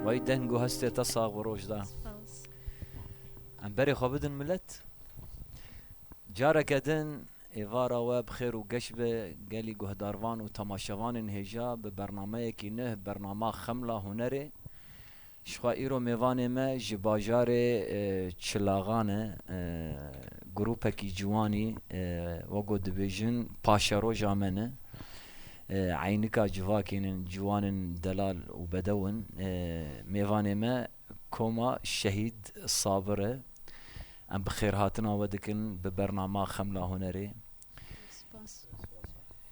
وای دنگو هستی تصاغ و روش دا ام بری خوابدن ملت جارة كدن إيفارا وبخير وقشبة قالي قهداروان وتماشوان انهجا ببرنامج كينه برنامج خملة هنري شخوا إيرو ميواني ما جباجاري چلاغانه گروپا کی جوانی وگو دبیجن پاشارو جامنه عینکا جواکین جوان دلال و بدون میوانه ما كوما شهید صابره ام بخير هاتنا ودكن ببرنامج خملة هنري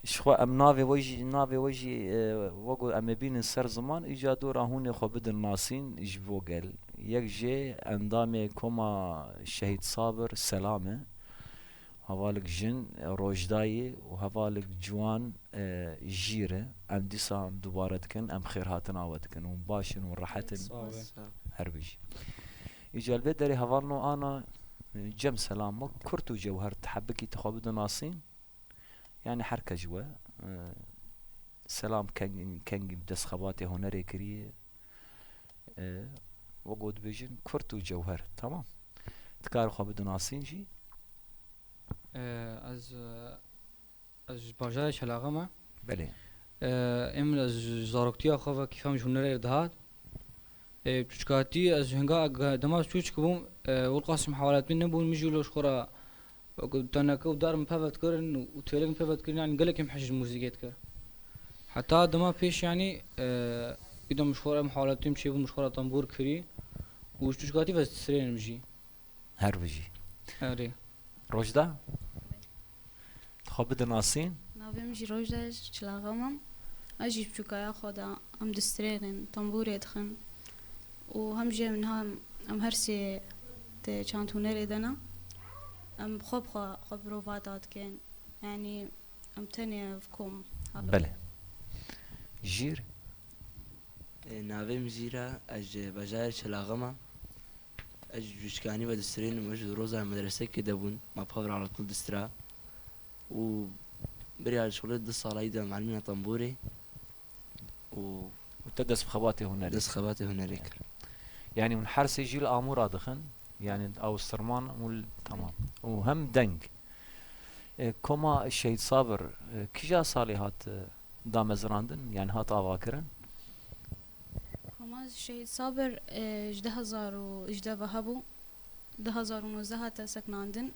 شخوا ام ناوي وجي وقو ام بين سر زمان اجادو راهون خو بدن ناسين اجبو قال يكجي اندامي كوما شهيد صابر سلامه هوالك جن روجداي وهوالك جوان جيره ام ديسا دوباره دكن ام خير هاتنا ودكن ومباشن وراحتن هربيج اجا البدري هوالنو انا جم سلام كرتو جوهر تحبكي تخوبد ناسين يعني حركة جوا سلام كان بدس خباتي هنري كريه وقود بيجن كرتو جوهر تمام تكار خوبد ناسين جي از باجای شلاغمه بله امل از زارکتیا خواه کیفام جونره دهات تشكاتي از هنگا دماغ چوچ کبوم والقاسم حوالات من نبون مجولوش خورا قلت انا كو دار مفافت كرن وتولك مفافت كرن يعني قالك محجز موسيقيت كر حتى دماغ فيش يعني اذا مشخوره محاولات تمشي مشخوره طنبور كري وش تشكاتي بس تسرين مجي هربجي اري روجدا خوبد ناسين ناویم جی روجدا چلاغمم اجيب چوكايا خدا ام دسترين طنبور يدخن وهم جي منها ام هرسي تي چانتونر ادنا ام خوب روفاتات كان يعني ام تانية فكم بله جير ناویم زیرا از بجای چلاغما از جوشکانی و دسترین مجد روزا مدرسه که دبون ما بخبر على طول دسترا و بري على شغلات دس صالة يدا معلمين طنبوري وتدس بخباتي هنالك دس خباتي هنالك يعني من حرس يجي الامور دخن يعني او السرمان تمام وهم دنج كما الشهيد صابر كجا صالي هات دام زراندن يعني هات اواكرن كما الشهيد صابر اجده وهبو 2019 هاتا سكناندن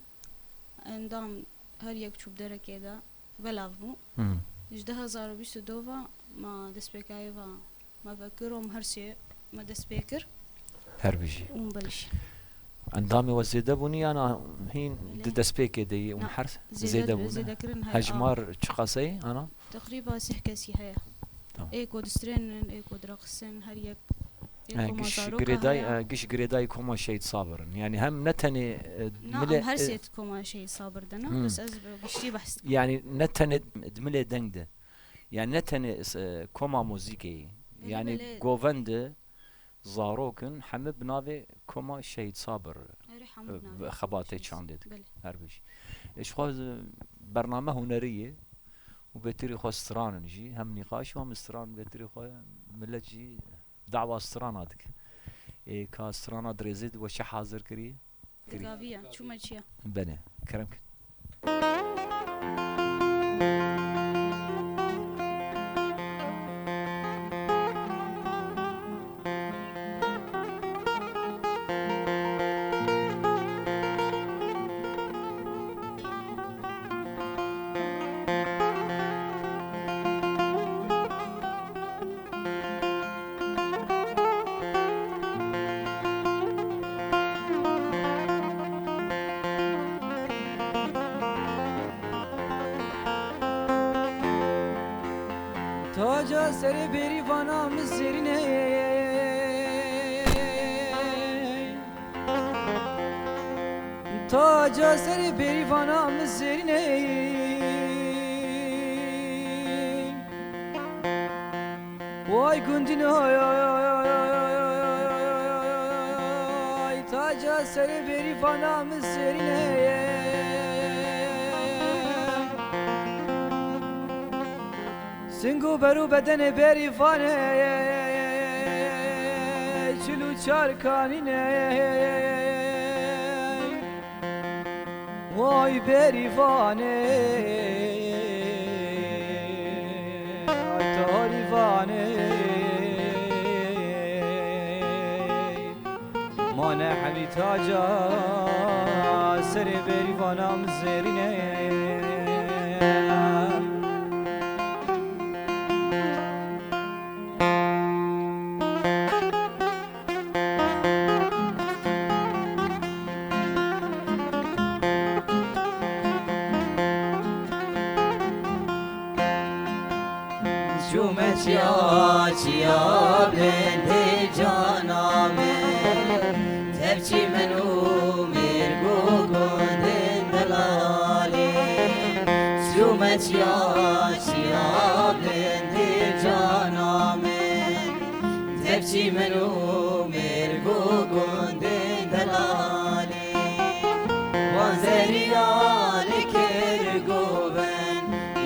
اندام هر یک چوب درکه دا بلاف بو اجده 2022 ما دسبيكاي ما فكرهم هرسي ما دسبيكر هربجي ومبلش اندامي وزيده بني انا هين دسبيكي دي ومحرس زيده بني هجمار تشقاسي انا تقريبا سحكسي هيا ايكو دسترين ايكو درقسن هر يك قش قريداي كوما شيء صابر يعني هم نتني نعم هرسيت كوما شيء صابر دنا بس قشتي بحث يعني نتني دملي دنگده يعني نتني كوما موسيقي يعني جوفند زاروكن حمد بنافي كوما شهيد صابر خباتي شاندت هربش ايش خو برنامج هنريه وبتري خو استران نجي هم نقاش وهم استران بتري خو ملجي دعوة استراناتك إيه كاسترانا دريزيد وش حاضر كري دقابية شو ماشية بني كرمك تاجا سر بری وانا مزرینه تاجا سر بری وانا مزرینه وای گندین های تاجا سر بری وانا مزرینه سنگو برو بدن بریفانه چلو چارکانینه وای بریفانه ای تاریفانه مانه حلی تاجا سر بریفانم زرینه چیا چیا بلند جانامه تبچی منو میرگو گندن دلالی چومه چیا بلند جانامه تبچی منو میرگو گندن دلالی وانزریال کرگو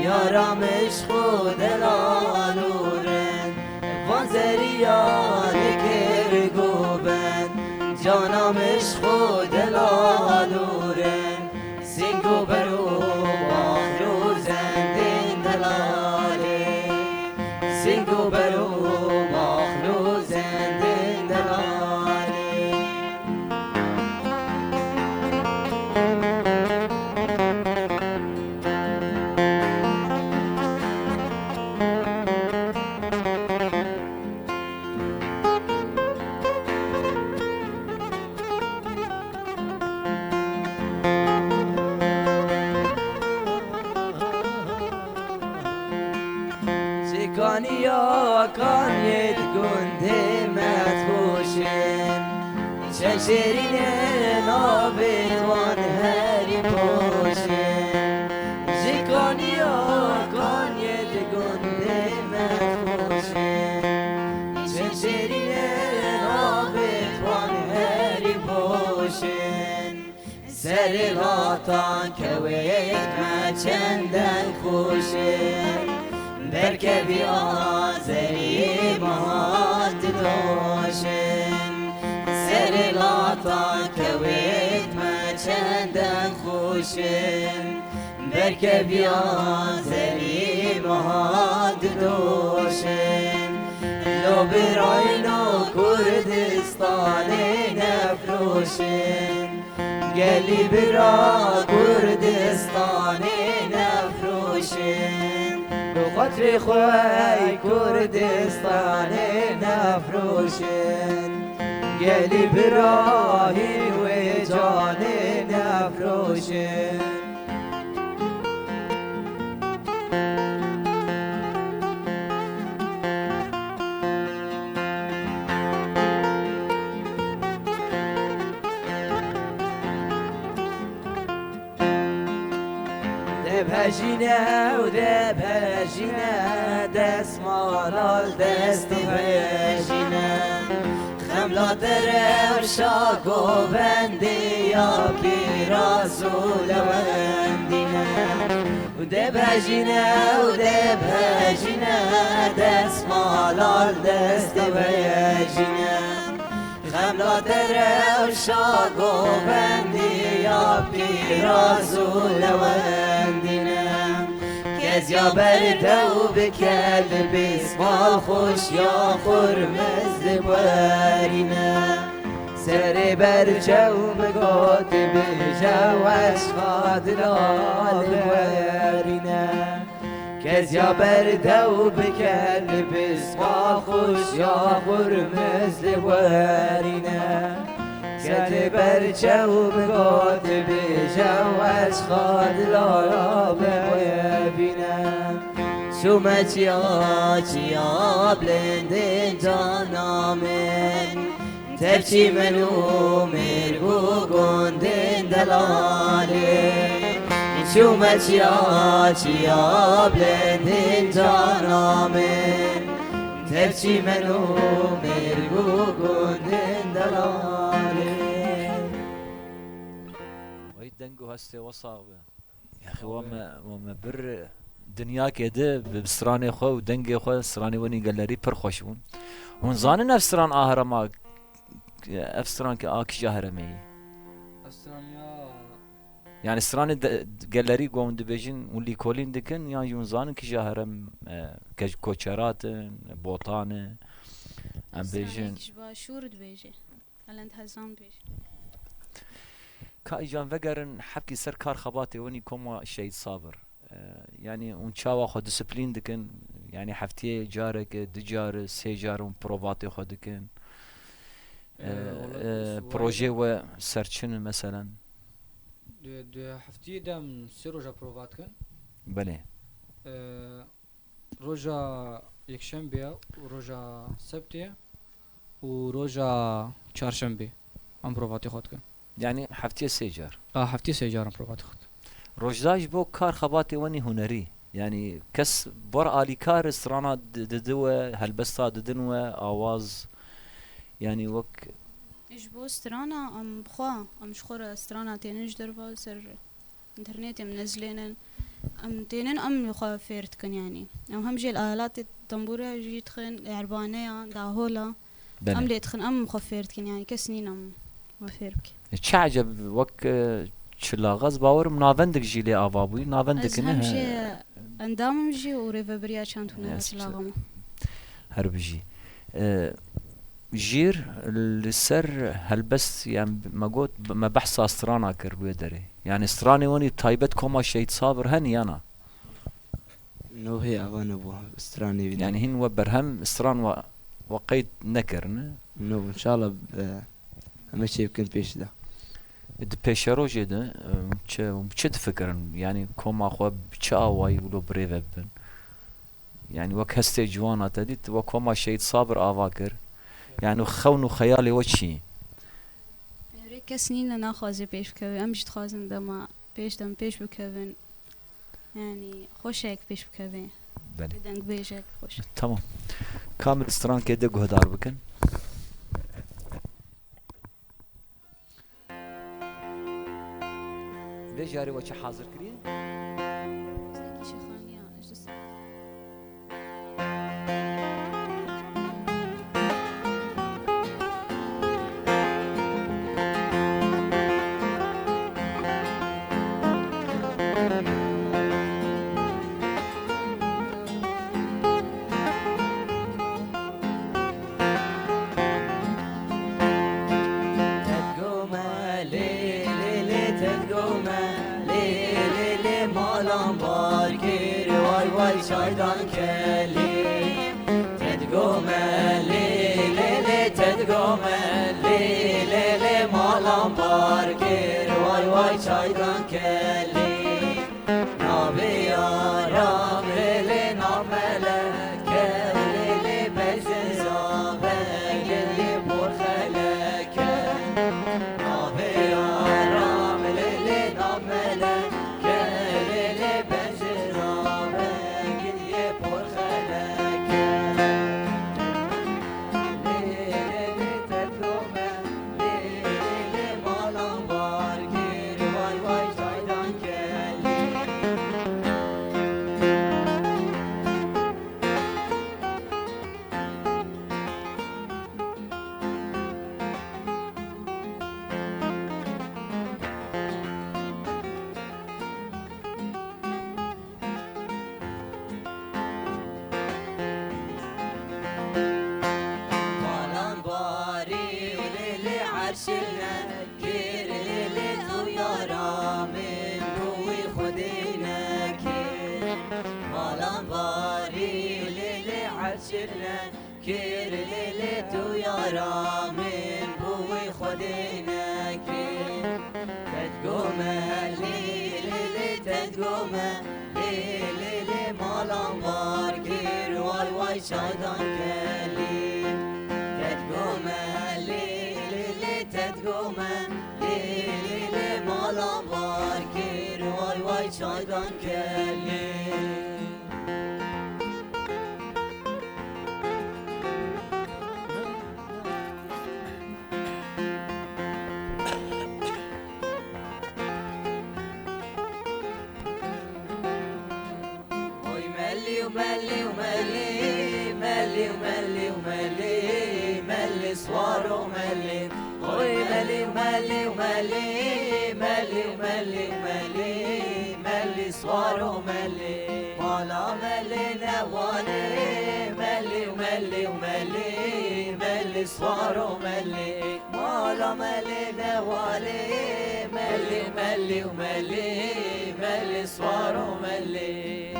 یارمش خود دلالورن وانزریال کرگوبن جانمش خود دلالورن سنگو برو باخرو زندین دلاله سنگو برو باخرو زندین دلاله کانیا کانیت گنده مدخوشن چه شیرینه نابتوان هری پوشن زکانیا کانیت گنده مدخوشن چه شیرینه نابتوان هری پوشن سر لاتان کویت مچندن خوشن برکبی آزری مهات دوشن سر لاتان کویت ما چندن خوشن برکبی آزری مهات دوشن لو براین و کردستان نفروشن گلی برا کردستان نفروشن بخاطر خوی کردستان نفروشن گلی براهی و جان نفروشن دبهجینه و دبهجینه دست مالال دست بهجینه خملا دره و شاگو بندی یا پیراز و لوندینه و دبهجینه و دبهجینه دست مالال دست بهجینه خملا دره و شاگو بندی یا پیراز و لوندینه کز یا برده و بکل بسمال خوش یا خرمز بارینه سر برچه و بگات بجه و اشخاد لال بارینه کز یا برده و بکل بسمال خوش یا خرمز بارینه سر برچه و بگات بجه و اشخاد لال بارینه شما چیا بلند جانامن تبچی منو مرگو گندن دلاله شما چیا بلند جانامن تبچی منو مرگو گندن دلاله وهي الدنجو هسه وصاغ يا اخي وما بر دنیا كده بسراني خو ودنگي خو سراني وني گالري پر خوشون هون زانن افسران اهرما افسران كاك جهرمي استراليا يعني سراني گالري قوم دبيجن واللي كولين دكن يعني يون زانن كي جهرم كوچرات بوطان ام بيجن شبا شور دبيجي الانت هزان بيجي كايجان فقرن حبكي سر كار خباتي وني كوما شيء صابر يعني اون چاوا خو ديسيبلين دكن يعني حفتي جارك دجار سيجار بروفاتي خو دكن بروجي و سيرچن مثلا دو هفتي دم سيروجا بروفات كن بله روجا يكشنبه وروجا سبتيه وروجا چهارشنبه ام بروفاتي خود كن يعني حفتي سيجار هفتي سيجار ام بروفاتي خود روجداج بو كار خباتي وني هنري يعني كس بر آلي كار استرانا ددوه هلبستا ددنوه آواز يعني وك ايش بو استرانا ام بخوا ام شخور استرانا تينج درفا سر انترنت منزلين ام تينن ام يخوا فيرتكن يعني ام همجي الالات الطنبوره جي تخن عربانيه داهولا ام لي تخن ام خفيرتكن يعني كسنين ام وفيرك تشعجب وك شلاغز باور منافندك جيلي آوابوي نافندك از همجي اندام جي وريفبريا شانتونا شلاغم هربجي جير السر هلبس يعني ما قلت ما بحث استرانا كربوي دري يعني استراني وني تايبت كوما شيء صابر هني انا نو هي اغاني ابو استراني بينا. يعني هن وبرهم استران وقيت نكرن نو ان شاء الله همشي يمكن بيش ده دبيشرو جدا مشد فكرن يعني كوما خو بتشاواي ولو بريفبن يعني وك هستي جوانا تديت وكوما شيء صابر افاكر يعني خونو خيالي وشي ريك سنين انا خوازي بيش بكوي امجد خوازن دما بيش دم بيش بكوين يعني خوشك بيش بكوي بله بدنك بيشك خوش تمام كامل استران كده جهدار بكن ليش جاري وش حاضر كريه شي خانية اجلس تدقومه لي لي لي تدقومه لي لي لي مالام باركير واي واي شايدان كلي تدقومه لي لي لي تدقومه لي لي لي مالام باركير واي واي شايدان كلي نابي يا رام لي نامله كلي لي بزنزابه لي برخلك كير ليلة ويا من بوي خدينا كير تدقوم ليلة تدقوم ليلة مالامبار كير واي واي شايدان كلي تدقوم ليلة تدقوم ليلة مالامبار كير واي واي شايدان كلي وملي وملي ملي وملي وملي ملي صوار وملي خوي ملي وملي وملي ملي وملي وملي ملي صوار وملي مالا ملي نوالي ملي وملي وملي ملي صوار وملي مالا ملي نوالي ملي وملي وملي ملي صوار وملي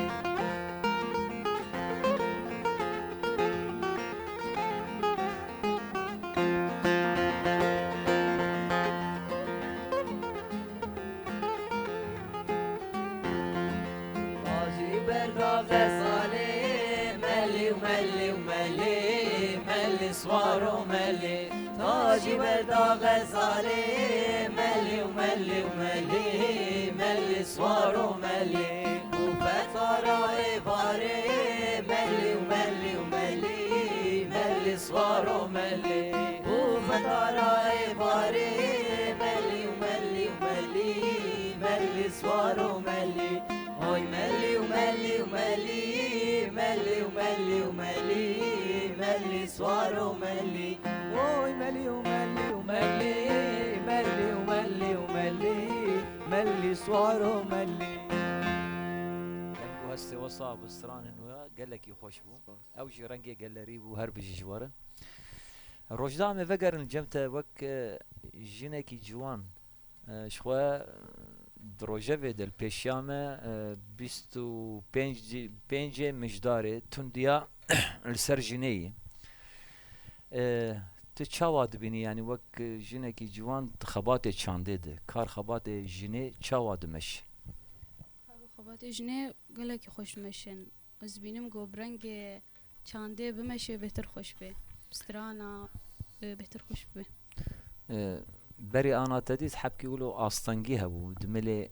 غزالي ملي وملي وملي ملي صوار وملي تاجي بردا غزالي ملي وملي وملي ملي صوار وملي وفتارا إباري ملي وملي وملي ملي صوار وملي وفتارا إباري ملي وملي وملي ملي صوار وملي هاي ملي وملي وملي ملي وملي وملي ملي صوار وملي وای ملی و ملی و ملی ملی و ملی و ملی ملی سوار و ملی رنگو هستی وصا بستران انویا گلکی خوش بو او جی رنگی گلری بو هر بجی جواره روجدا می وگرن جمتا وک جنکی جوان شخوا دروجه دل پیشیامه 25 مجداره تندیا السر جنیه تو چاوا دبینی یعنی وک جنکی جوان خبات چانده ده کار خبات جنه چاوا دمش خبات جنه گلکی خوش مشن از بینم گو برنگ چانده بمشه بهتر خوش به استرانا بهتر خوش به بری آنا تدید حبکی ولو آستانگی هبو دملی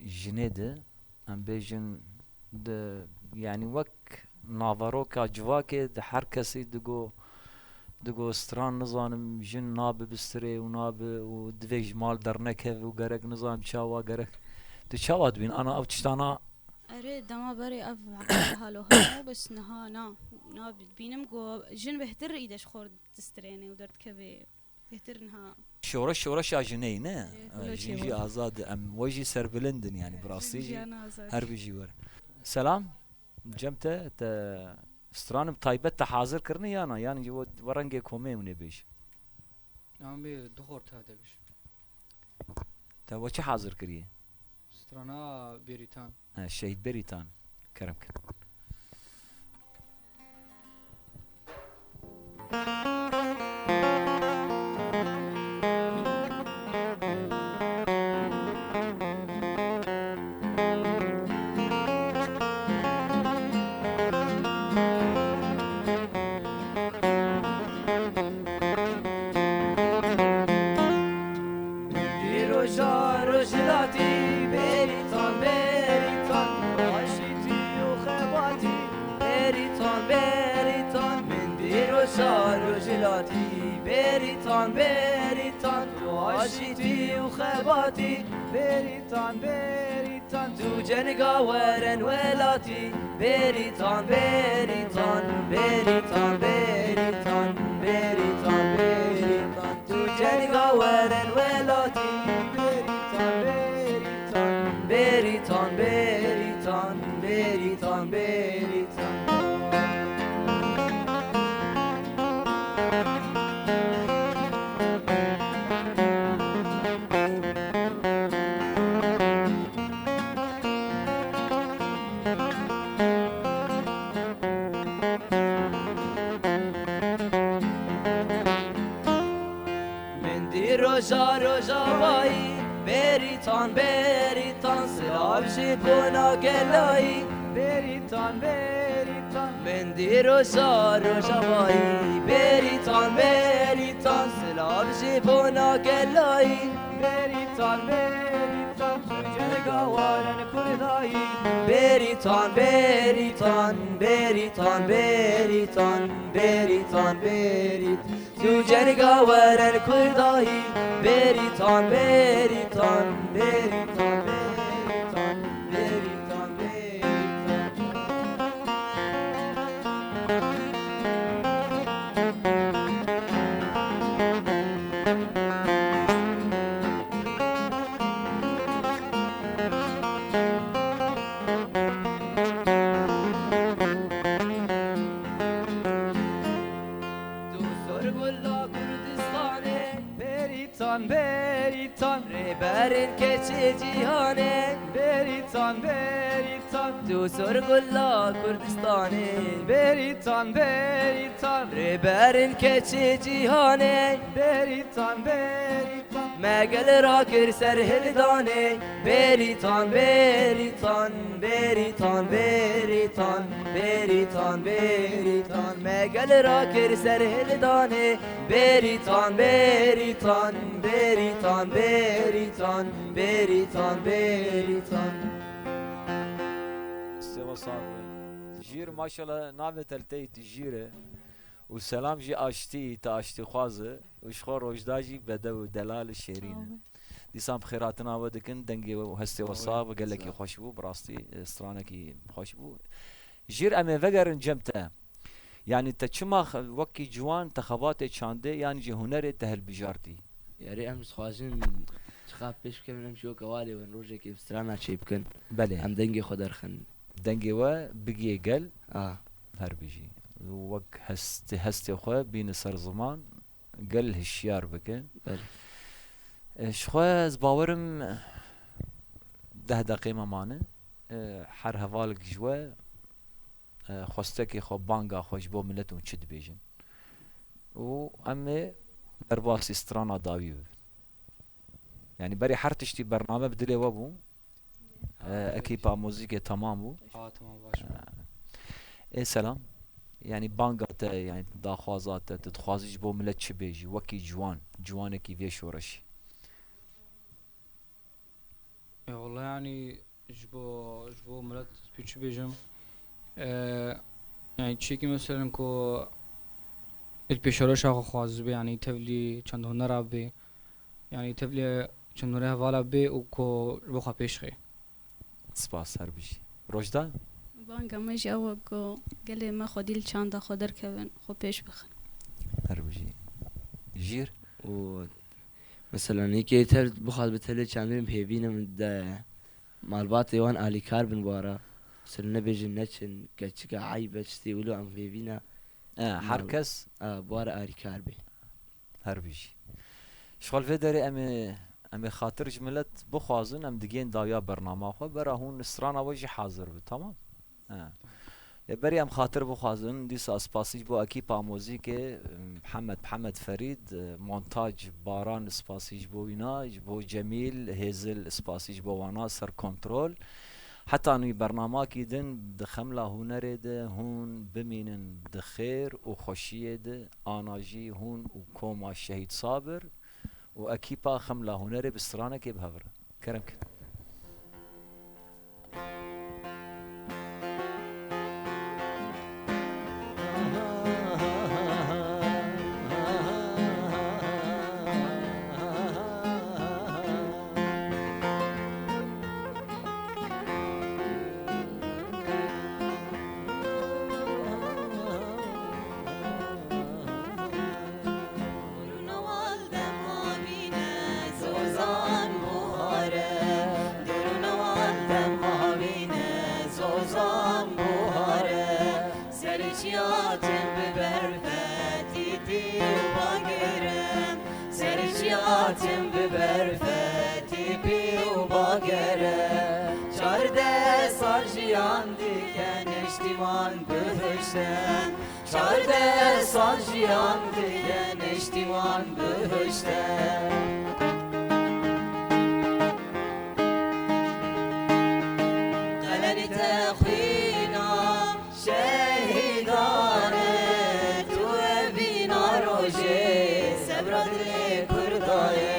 جنه ده ام بیجن ده یعنی وک ناواروکا جواکه ده هر کسی دگو استران نظانم جن ناب بستره و ناب و دویج مال در نکه و گرک نظام چاوا گرک تو چاوا دبین انا او تشتانا اره دما بری اف حالو همو بس نها نا بینم گو جن بهتر ایدش خورد دسترینه و درد که بهتر نها شورش آجنه نه جنجی آزاد ام وجی سر بلندن يعني براسيجي هر بيجي ور سلام جمته تا استران بطيبت حاضر کرنی یا نه یعنی جو ورنگه کومه منه بیش عمي دخورت هذا بش تا وچه حاضر کریه استرانا بريتان شهید بریتان کرم کرد بریتان بریتان واشیتی و خباتی بریتان بریتان تو جنگا ورن ولاتی بریتان بریتان بریتان بریتان بریتان بریتان تو جنگا ورن ولاتی بریتان بریتان بریتان بریتان بریتان بریتان روزا روزا وای بریتان بریتان سلام شیپونا گلایی بریتان بریتان مندی روزا روزا وای بریتان بریتان سلام شیپونا گلایی بریتان بریتان جنگا وارن کردایی بریتان بریتان بریتان بریتان بریتان بریتان تو جنگا ورن کردایی بریتان بریتان بریتان بریتان بریتان بریتان برین که چه جیهانه بریتان بریتان دو سرگلا کردستانه بریتان بریتان ری برین که چه جیهانه بریتان بریتان مگل را کر سر هلدانه بریتان بریتان بریتان بریتان بریتان بریتان مگل را کر سر هلدانه بریتان بریتان بریتان بریتان بریتان بریتان استوى صعب جير ما شاء الله نعمة تلتي تجيره والسلام جي اشتي تاشتي خوازه وشخور وجداجي بدو دلال الشيرين ديسان بخيراتنا ودكن دنگي وهستي وصاب قال لك خوش بو براستي استرانكي خوش بو جير امي فقر جمته يعني تشما وكي جوان تخبات چانده يعني جي هنر تهل بجارتي یاری امس خوازن چخاب پیش بکن نمشیو کوالی ون روزی که استرانا چی بکن بله هم دنگی خود درخن دنگي و بقي قل هر بيجي وك هستي خو بين سر زمان قل هالشيار بكن بله شخوا زباورم 10 دقيقة مانه حر هفالك جوا خوستكي خو بانگا خوش بو ملتون چد بيجن و امي درباس استرانا داوي يعني بري حرتشتي برنامج بدلي وابو اكيبا موزيكي تمام بو تمام باش ايه سلام يعني بانگا يعني داخوازات تتخوازيش بو ملت چه بيجي وكي جوانكي في شورشي والله يعني جبو ملت بيتش بيجم يعني تشيكي مثلا كو البيشورش اخو خواز بي يعني تبلي چند هنر بي يعني تبلي چند هنر حوالا بي وكو بخوا پیش خي سپاس هر بيجي روجدا بانگا مش اوگو گله ما خودیل چاندا خودر کبن خو پیش بخن هر بيجي جير و مثلا یکی تر بخواد به تله چندین پیوینم ده مالبات ایوان آلی کار بن بارا مثلا نبیجن نچن کچکا عیبه چتی ولو ام پیوینا حركس بارا آلی کار بی هر بيجي شغل في داري امي خاطر جملت بخوازن ام دقين داويا برنامج خو برا هون استرانا وجي حاضر تمام بري ام خاطر بخوازن ديس اسباسيج بو اكيبا موزيكي محمد فريد مونتاج باران اسباسيج بو ويناج بو جميل هيزل اسباسيج بو وانا سر كنترول حتى انو برنامج يدن دخملا هنر ده هون بمينن دخير وخوشيه ده اناجي هون وكوما الشهيد صابر واكيبا خملا هنر بسترانه كي بهفر كرمك Serciatim biber feti piu bagere Çarde sarjiyan diken eştiman bühüşten Çarde sarjiyan diken eştiman bühüşten Kaleni tekhina şehidane Tu evina roje sebradli kurdaye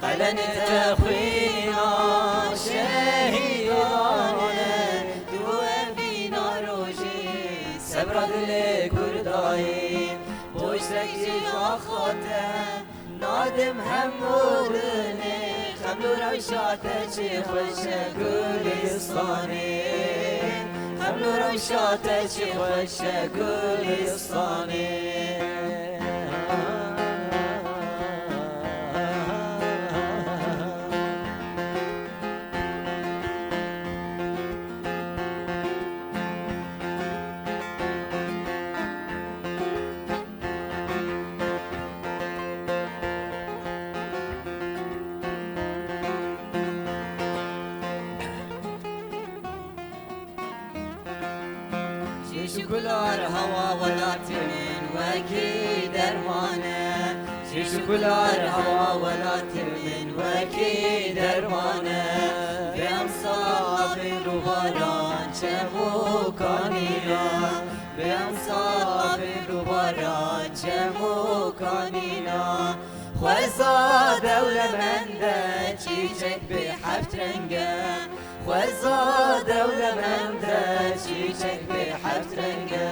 Kaleni tekhina şehidane Tu evina roje sebradli kurdaye Boşrekci akhate nadim hemmudne خملو روشاته چی خوشه گلستانی خملو روشاته چی خوشه گلستانی شكلار هوا ولات من وكي درمانه شكلار هوا ولات من وكي درمانه بأمصاب روباران چمو کانینا بأمصاب روباران چمو کانینا خوزا دولمنده چیچک به هفت رنگه خوزا دولمنده چیچک به هفت رنگه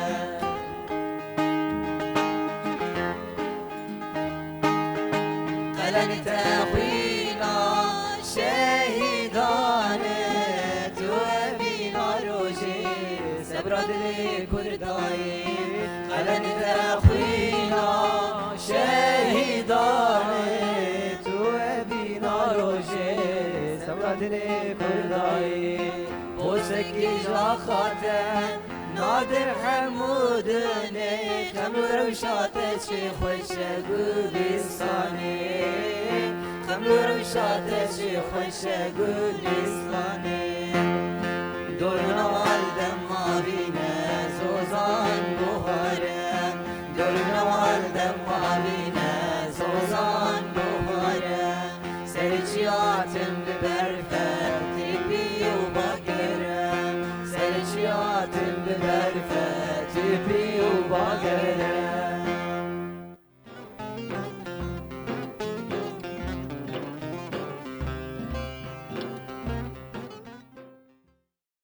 قلن تخوینا شهیدانه تو بینا روشی سبرا دل کردایی قلن تخوینا شهیدانه تو بینا روشی سبرا دل کردایی بوسکی جا خاطر نادر حمودنه خمر روشات چی خوش گلستانی خمر روشات چی خوش گلستانی دور نوال دم مابینه زوزان بخاره دور نوال دم مابینه زوزان بخاره سرچیاتم ببرفت تیپی و باگره سرچیاتم ببرفت